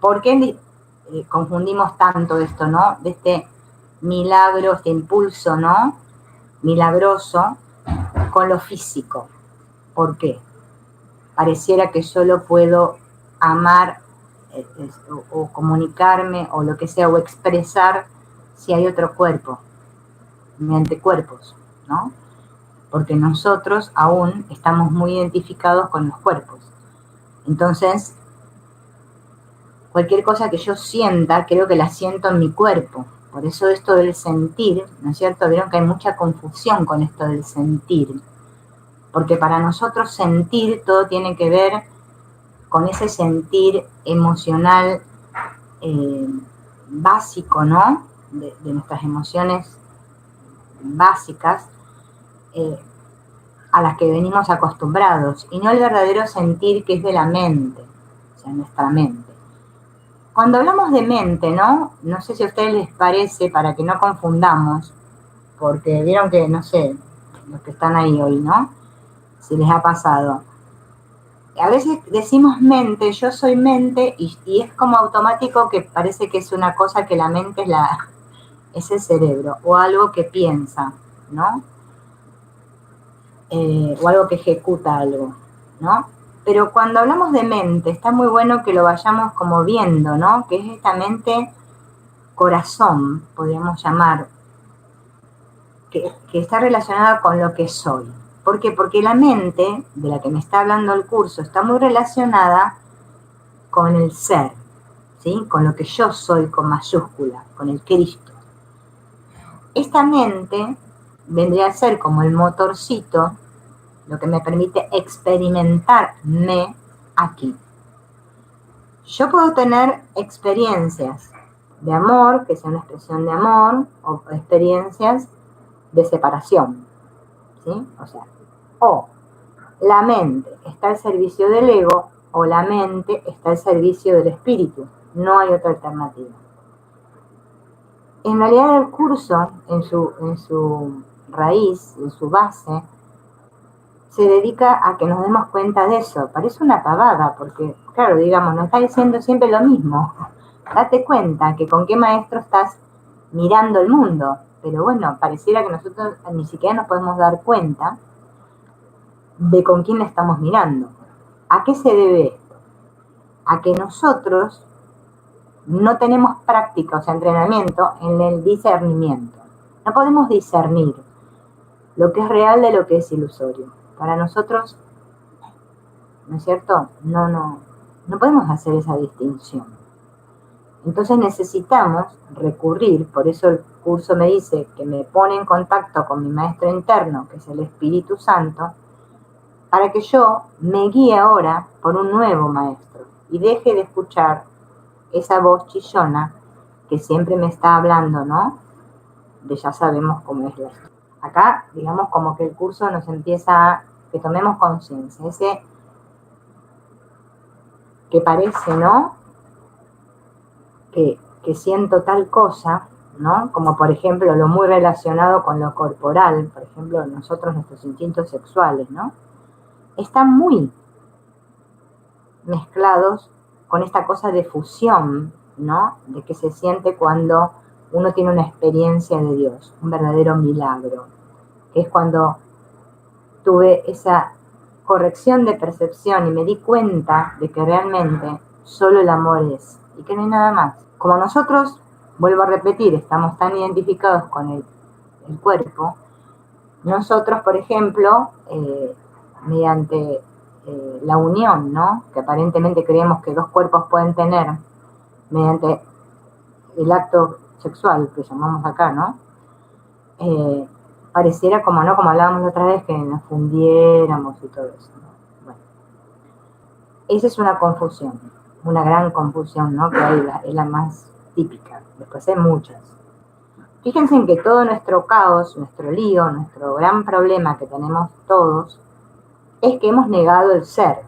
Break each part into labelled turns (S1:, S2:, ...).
S1: ¿Por qué confundimos tanto esto, ¿no? De este milagro, este impulso, ¿no? Milagroso con lo físico. ¿Por qué? Pareciera que solo puedo amar o comunicarme o lo que sea, o expresar si hay otro cuerpo, mediante cuerpos, ¿no? Porque nosotros aún estamos muy identificados con los cuerpos. Entonces, cualquier cosa que yo sienta, creo que la siento en mi cuerpo. Por eso esto del sentir, ¿no es cierto? Vieron que hay mucha confusión con esto del sentir. Porque para nosotros sentir todo tiene que ver con ese sentir emocional básico, ¿no? De nuestras emociones básicas a las que venimos acostumbrados, y no el verdadero sentir que es de la mente, o sea, nuestra mente. Cuando hablamos de mente, ¿no? No sé si a ustedes les parece, para que no confundamos, porque vieron que, no sé, los que están ahí hoy, ¿no? Si les ha pasado. A veces decimos mente, yo soy mente, y es como automático que parece que es una cosa que la mente es el cerebro, o algo que piensa, ¿no? O algo que ejecuta algo, ¿no? Pero cuando hablamos de mente, está muy bueno que lo vayamos como viendo, ¿no? Que es esta mente corazón, podríamos llamar, que está relacionada con lo que soy. ¿Por qué? Porque la mente, de la que me está hablando el curso, está muy relacionada con el ser, ¿sí? Con lo que yo soy con mayúscula, con el Cristo. Esta mente vendría a ser como el motorcito, lo que me permite experimentarme aquí. Yo puedo tener experiencias de amor, que sea una expresión de amor, o experiencias de separación, ¿sí? O sea, o la mente está al servicio del ego, o la mente está al servicio del espíritu. No hay otra alternativa. En realidad el curso, en su raíz, en su base, se dedica a que nos demos cuenta de eso. Parece una pavada, porque, claro, digamos, nos está diciendo siempre lo mismo. Date cuenta que con qué maestro estás mirando el mundo. Pero bueno, pareciera que nosotros ni siquiera nos podemos dar cuenta de con quién estamos mirando. ¿A qué se debe esto? A que nosotros no tenemos práctica, o sea, entrenamiento en el discernimiento. No podemos discernir lo que es real de lo que es ilusorio. Para nosotros, ¿no es cierto? No podemos hacer esa distinción. Entonces necesitamos recurrir, por eso el curso me dice que me pone en contacto con mi maestro interno, que es el Espíritu Santo, para que yo me guíe ahora por un nuevo maestro y deje de escuchar esa voz chillona que siempre me está hablando, ¿no? De ya sabemos cómo es la historia. Acá, digamos, como que el curso nos empieza a que tomemos conciencia, ese que parece, ¿no? Que siento tal cosa, ¿no? Como por ejemplo lo muy relacionado con lo corporal, por ejemplo, nosotros, nuestros instintos sexuales, ¿no? Están muy mezclados con esta cosa de fusión, ¿no? De que se siente cuando uno tiene una experiencia de Dios, un verdadero milagro, que es cuando tuve esa corrección de percepción y me di cuenta de que realmente solo el amor es, y que no hay nada más. Como nosotros, vuelvo a repetir, estamos tan identificados con el cuerpo, nosotros, por ejemplo, mediante la unión, ¿no? Que aparentemente creemos que dos cuerpos pueden tener mediante el acto sexual que llamamos acá, ¿no? Pareciera como, ¿no? Como hablábamos la otra vez, que nos fundiéramos y todo eso, ¿no? Bueno, esa es una confusión, una gran confusión, ¿no? Que hay, es la más típica. Después hay muchas. Fíjense en que todo nuestro caos, nuestro lío, nuestro gran problema que tenemos todos, es que hemos negado el ser.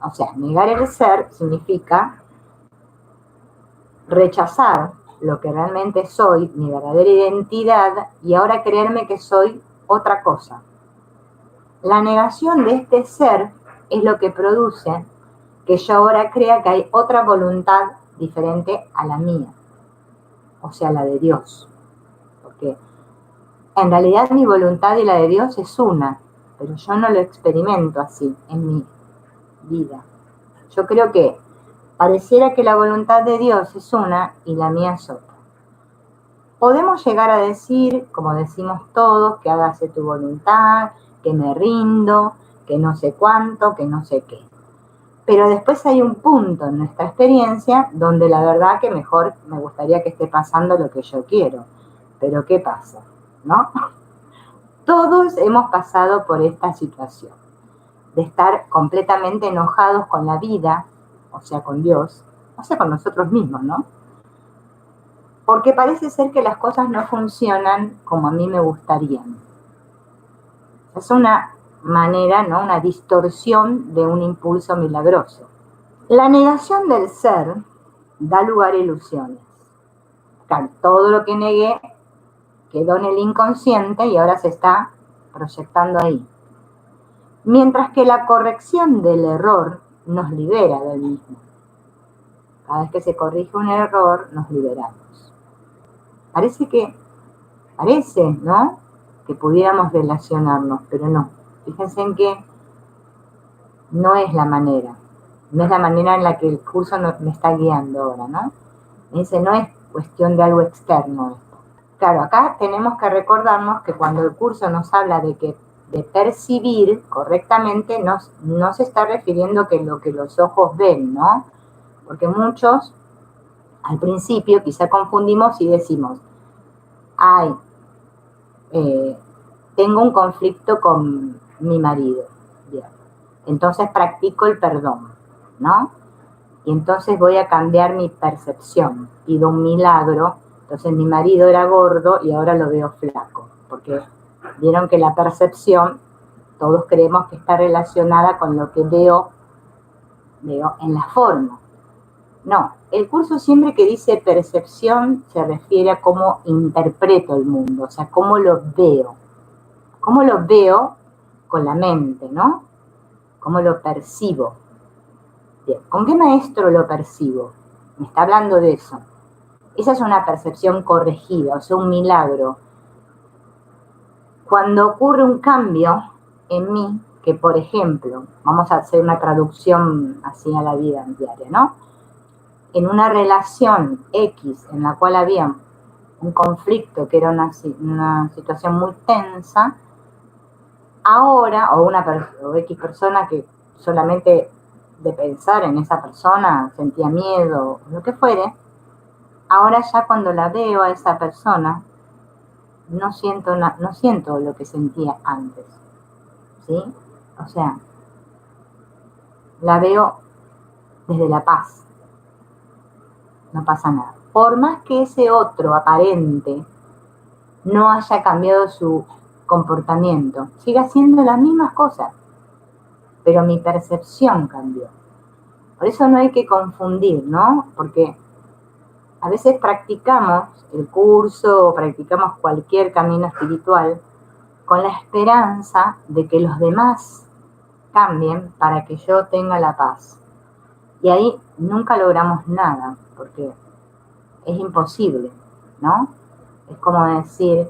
S1: O sea, negar el ser significa rechazar lo que realmente soy, mi verdadera identidad, y ahora creerme que soy otra cosa. La negación de este ser es lo que produce que yo ahora crea que hay otra voluntad diferente a la mía, o sea, la de Dios. Porque en realidad mi voluntad y la de Dios es una, pero yo no lo experimento así en mi vida. Yo creo que pareciera que la voluntad de Dios es una y la mía es otra. Podemos llegar a decir, como decimos todos, que hágase tu voluntad, que me rindo, que no sé cuánto, que no sé qué. Pero después hay un punto en nuestra experiencia donde la verdad que mejor me gustaría que esté pasando lo que yo quiero. Pero ¿qué pasa? ¿No? Todos hemos pasado por esta situación de estar completamente enojados con la vida, o sea, con Dios, o sea, con nosotros mismos, ¿no? Porque parece ser que las cosas no funcionan como a mí me gustarían. Es una manera, ¿no? Una distorsión de un impulso milagroso. La negación del ser da lugar a ilusiones. Claro, todo lo que negué quedó en el inconsciente y ahora se está proyectando ahí. Mientras que la corrección del error nos libera del mismo. Cada vez que se corrige un error, nos liberamos. Parece, ¿no? Que pudiéramos relacionarnos, pero no. Fíjense en que no es la manera. No es la manera en la que el curso me está guiando ahora, ¿no? Me dice, no es cuestión de algo externo esto. Claro, acá tenemos que recordarnos que cuando el curso nos habla de percibir correctamente, no se está refiriendo que lo que los ojos ven, ¿no? Porque muchos, al principio, quizá confundimos y decimos, ay, tengo un conflicto con mi marido. Bien. Entonces practico el perdón, ¿no? Y entonces voy a cambiar mi percepción. Pido un milagro. Entonces mi marido era gordo y ahora lo veo flaco. Porque vieron que la percepción, todos creemos que está relacionada con lo que veo en la forma. No, el curso siempre que dice percepción se refiere a cómo interpreto el mundo, o sea, cómo lo veo. Cómo lo veo con la mente, ¿no? Cómo lo percibo. Bien, ¿con qué maestro lo percibo? Me está hablando de eso. Esa es una percepción corregida, o sea, un milagro. Cuando ocurre un cambio en mí, que por ejemplo, vamos a hacer una traducción así a la vida diaria, ¿no? En una relación X en la cual había un conflicto que era una situación muy tensa, ahora, o X persona que solamente de pensar en esa persona sentía miedo, lo que fuere, ahora ya cuando la veo a esa persona, no siento lo que sentía antes, ¿sí? O sea, la veo desde la paz, no pasa nada. Por más que ese otro aparente no haya cambiado su comportamiento, sigue haciendo las mismas cosas, pero mi percepción cambió. Por eso no hay que confundir, ¿no? Porque a veces practicamos el curso o practicamos cualquier camino espiritual con la esperanza de que los demás cambien para que yo tenga la paz. Y ahí nunca logramos nada, porque es imposible, ¿no? Es como decir,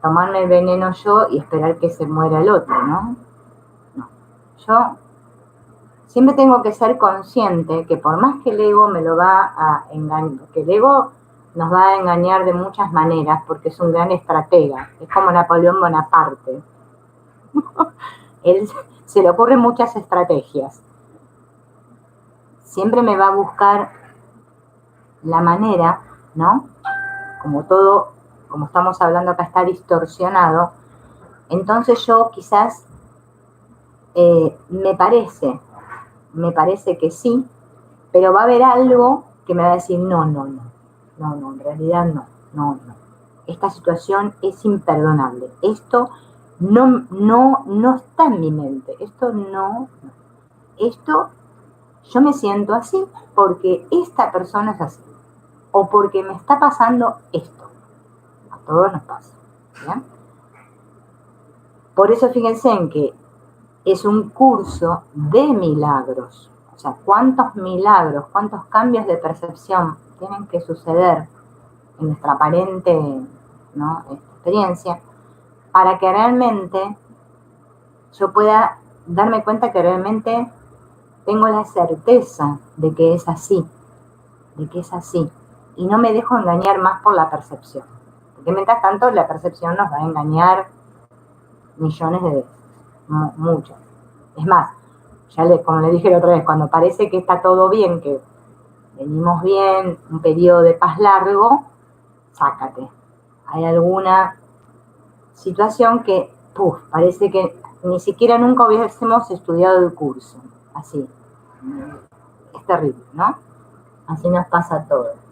S1: tomarme el veneno yo y esperar que se muera el otro, ¿no? No. Yo siempre tengo que ser consciente que por más que el ego me lo va a engañar, que el ego nos va a engañar de muchas maneras porque es un gran estratega, es como Napoleón Bonaparte. Él se le ocurren muchas estrategias. Siempre me va a buscar la manera, ¿no? Como todo, como estamos hablando acá, está distorsionado. Entonces yo quizás me parece que sí, pero va a haber algo que me va a decir, no, en realidad no. Esta situación es imperdonable. Esto no está en mi mente. Esto, yo me siento así porque esta persona es así. O porque me está pasando esto. A todos nos pasa. ¿Bien? Por eso fíjense en que es un curso de milagros. O sea, cuántos milagros, cuántos cambios de percepción tienen que suceder en nuestra aparente, ¿no?, experiencia, para que realmente yo pueda darme cuenta que realmente tengo la certeza de que es así, y no me dejo engañar más por la percepción, porque mientras tanto la percepción nos va a engañar millones de veces, muchas. Es más, como le dije la otra vez, cuando parece que está todo bien, que venimos bien, un periodo de paz largo, sácate. Hay alguna situación que, parece que ni siquiera nunca hubiésemos estudiado el curso. Así. Es terrible, ¿no? Así nos pasa a todos.